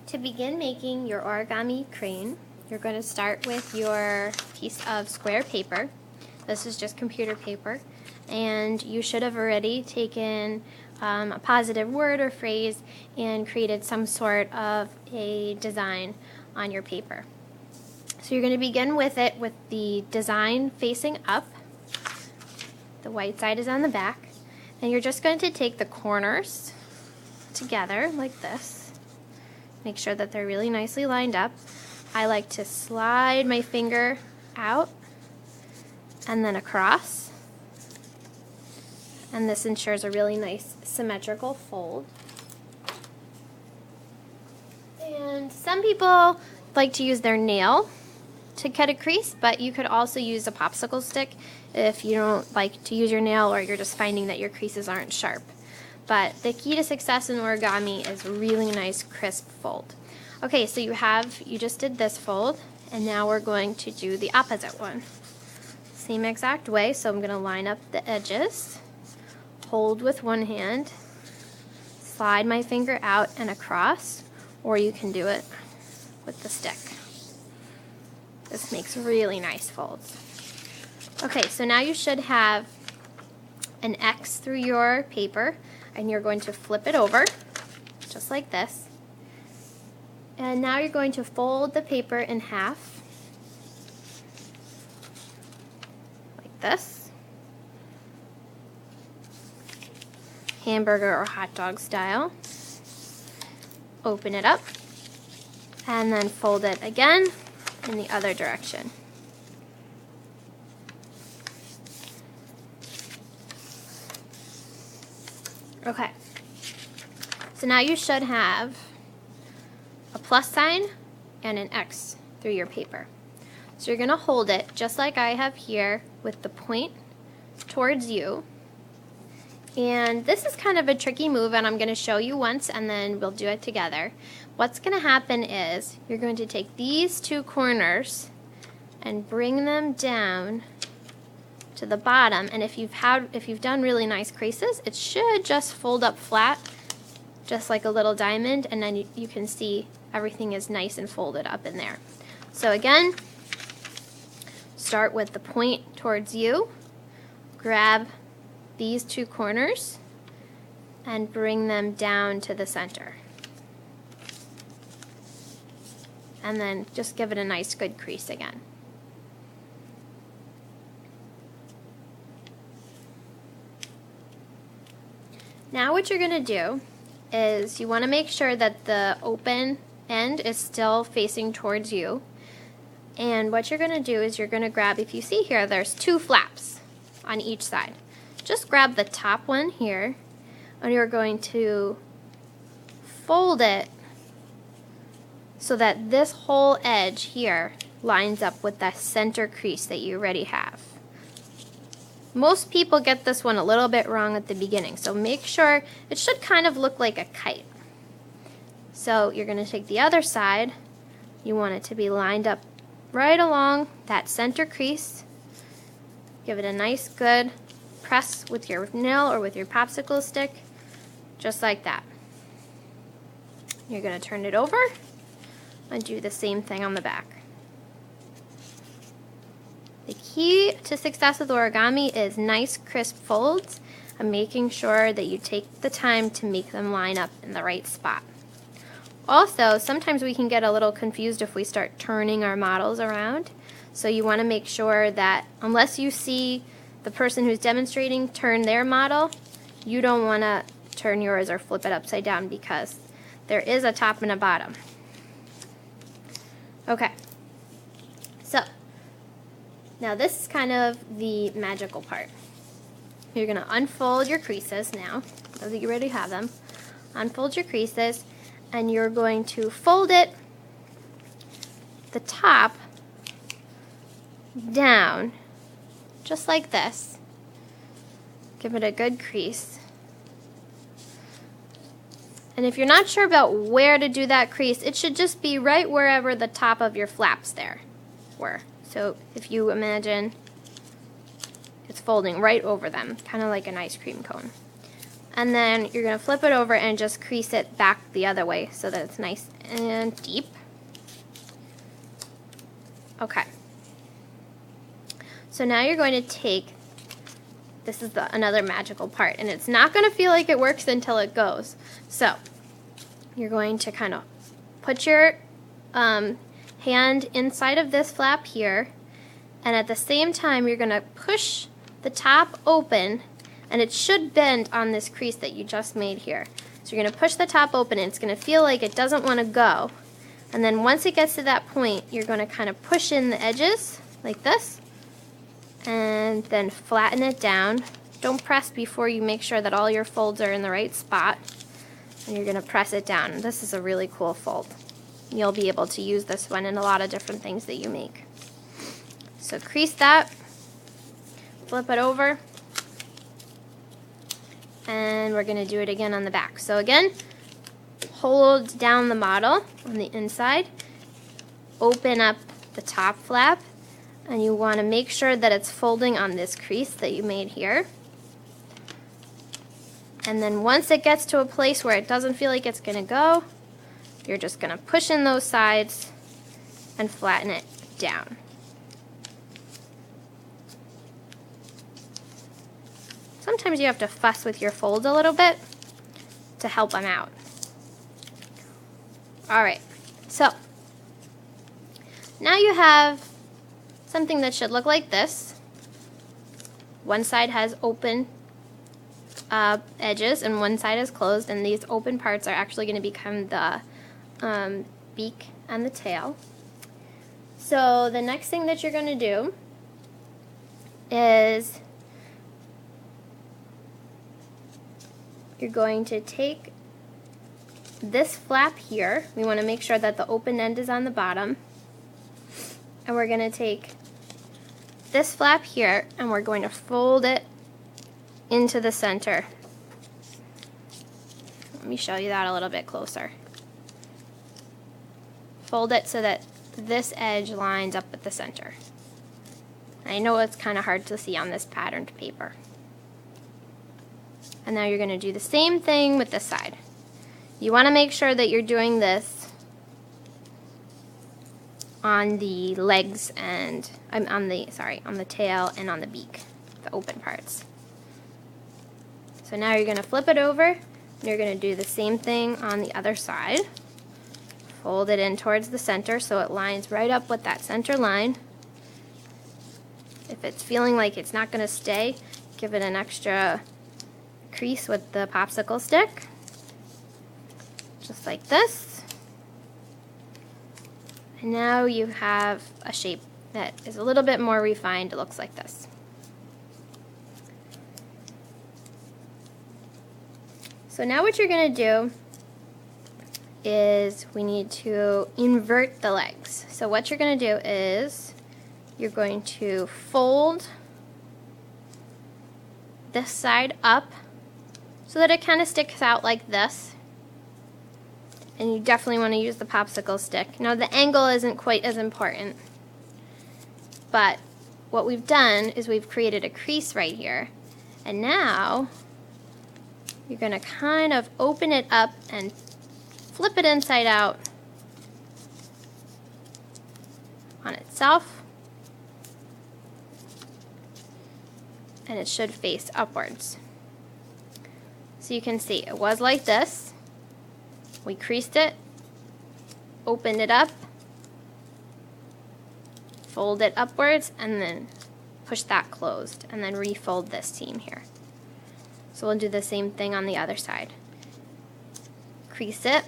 To begin making your origami crane, you're going to start with your piece of square paper. This is just computer paper, and you should have already taken a positive word or phrase and created some sort of a design on your paper. So you're going to begin with it with the design facing up. The white side is on the back, and you're just going to take the corners together like this. Make sure that they're really nicely lined up. I like to slide my finger out and then across, and this ensures a really nice symmetrical fold. And some people like to use their nail to cut a crease, but you could also use a popsicle stick if you don't like to use your nail or you're just finding that your creases aren't sharp. But the key to success in origami is really nice crisp fold. Okay, so you just did this fold, and now we're going to do the opposite one. Same exact way, so I'm going to line up the edges, hold with one hand, slide my finger out and across, or you can do it with the stick. This makes really nice folds. Okay, so now you should have an X through your paper, and you're going to flip it over, just like this. And now you're going to fold the paper in half, like this, hamburger or hot dog style. Open it up, and then fold it again in the other direction. Okay, so now you should have a plus sign and an X through your paper. So you're going to hold it just like I have here with the point towards you. And this is kind of a tricky move, and I'm going to show you once and then we'll do it together. What's going to happen is you're going to take these two corners and bring them down to the bottom, and if you've done really nice creases, it should just fold up flat, just like a little diamond, and then you can see everything is nice and folded up in there. So again, start with the point towards you, grab these two corners, and bring them down to the center. And then just give it a nice good crease again. Now what you're going to do is you want to make sure that the open end is still facing towards you. And what you're going to do is you're going to grab, if you see here, there's two flaps on each side. Just grab the top one here, and you're going to fold it so that this whole edge here lines up with that center crease that you already have. Most people get this one a little bit wrong at the beginning, so make sure it should kind of look like a kite. So you're going to take the other side. You want it to be lined up right along that center crease. Give it a nice good press with your nail or with your popsicle stick, just like that. You're going to turn it over and do the same thing on the back. The key to success with origami is nice crisp folds and making sure that you take the time to make them line up in the right spot. Also, sometimes we can get a little confused if we start turning our models around. So you want to make sure that unless you see the person who's demonstrating turn their model, you don't want to turn yours or flip it upside down, because there is a top and a bottom. Okay, so now this is kind of the magical part. You're going to unfold your creases now, so that you already have them. Unfold your creases, and you're going to fold it, the top, down, just like this. Give it a good crease. And if you're not sure about where to do that crease, it should just be right wherever the top of your flaps there were. So if you imagine it's folding right over them, kind of like an ice cream cone. And then you're going to flip it over and just crease it back the other way so that it's nice and deep. Okay. So now you're going to take, this is another magical part, and it's not going to feel like it works until it goes. So you're going to kind of put your hand inside of this flap here, and at the same time you're going to push the top open, and it should bend on this crease that you just made here. So you're going to push the top open, and it's going to feel like it doesn't want to go. And then once it gets to that point, you're going to kind of push in the edges like this, and then flatten it down. Don't press before you make sure that all your folds are in the right spot. And you're going to press it down. And this is a really cool fold. You'll be able to use this one in a lot of different things that you make. So crease that, flip it over, and we're going to do it again on the back. So again, hold down the model on the inside, open up the top flap, and you want to make sure that it's folding on this crease that you made here. And then once it gets to a place where it doesn't feel like it's going to go, you're just going to push in those sides and flatten it down. Sometimes you have to fuss with your folds a little bit to help them out. Alright, so now you have something that should look like this. One side has open edges and one side is closed, and these open parts are actually going to become the beak and the tail. So the next thing that you're going to do is you're going to take this flap here. We want to make sure that the open end is on the bottom. And we're going to take this flap here and we're going to fold it into the center. Let me show you that a little bit closer. Fold it so that this edge lines up with the center. I know it's kind of hard to see on this patterned paper. And now you're going to do the same thing with this side. You want to make sure that you're doing this on the legs and on the tail and on the beak, the open parts. So now you're going to flip it over, and you're going to do the same thing on the other side. Fold it in towards the center so it lines right up with that center line. If it's feeling like it's not going to stay, give it an extra crease with the popsicle stick, just like this. And now you have a shape that is a little bit more refined. It looks like this. So now what you're going to do is we need to invert the legs. So what you're going to do is you're going to fold this side up so that it kind of sticks out like this. And you definitely want to use the popsicle stick. Now the angle isn't quite as important, but what we've done is we've created a crease right here. And now you're going to kind of open it up and flip it inside out on itself. And it should face upwards. So you can see it was like this. We creased it, opened it up, fold it upwards, and then push that closed, and then refold this seam here. So we'll do the same thing on the other side. Crease it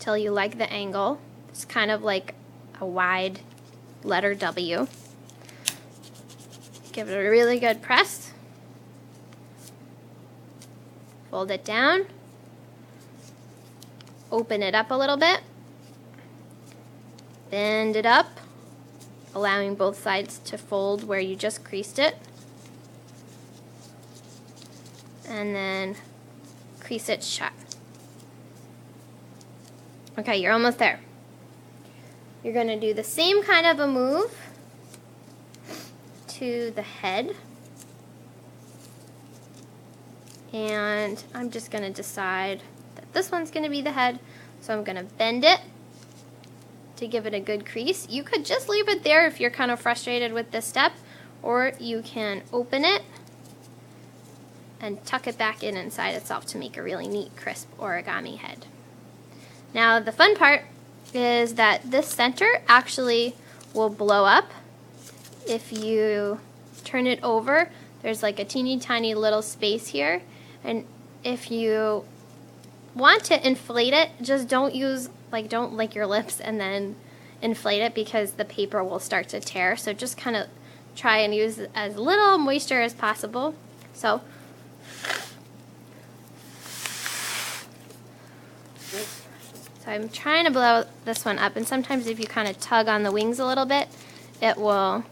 till you like the angle. It's kind of like a wide letter W. Give it a really good press. Fold it down. Open it up a little bit. Bend it up, allowing both sides to fold where you just creased it. And then crease it shut. Okay, you're almost there. You're going to do the same kind of a move to the head. And I'm just going to decide that this one's going to be the head. So I'm going to bend it to give it a good crease. You could just leave it there if you're kind of frustrated with this step, or you can open it and tuck it back in inside itself to make a really neat, crisp origami head. Now the fun part is that this center actually will blow up. If you turn it over, there's like a teeny tiny little space here, and if you want to inflate it, just don't lick your lips and then inflate it, because the paper will start to tear. So just kind of try and use as little moisture as possible. So I'm trying to blow this one up, and sometimes if you kind of tug on the wings a little bit, it will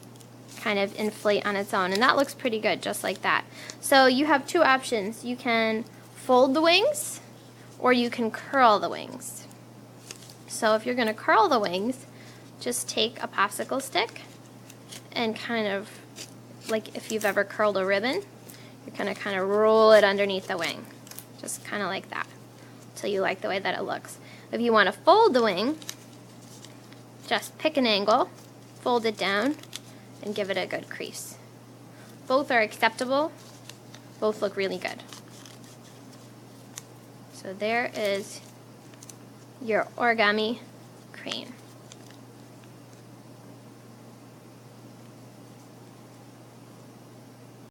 kind of inflate on its own, and that looks pretty good just like that. So you have two options. You can fold the wings, or you can curl the wings. So if you're going to curl the wings, just take a popsicle stick and kind of, like if you've ever curled a ribbon, you're going to kind of roll it underneath the wing, just kind of like that, until you like the way that it looks. If you want to fold the wing, just pick an angle, fold it down, and give it a good crease. Both are acceptable. Both look really good. So there is your origami crane.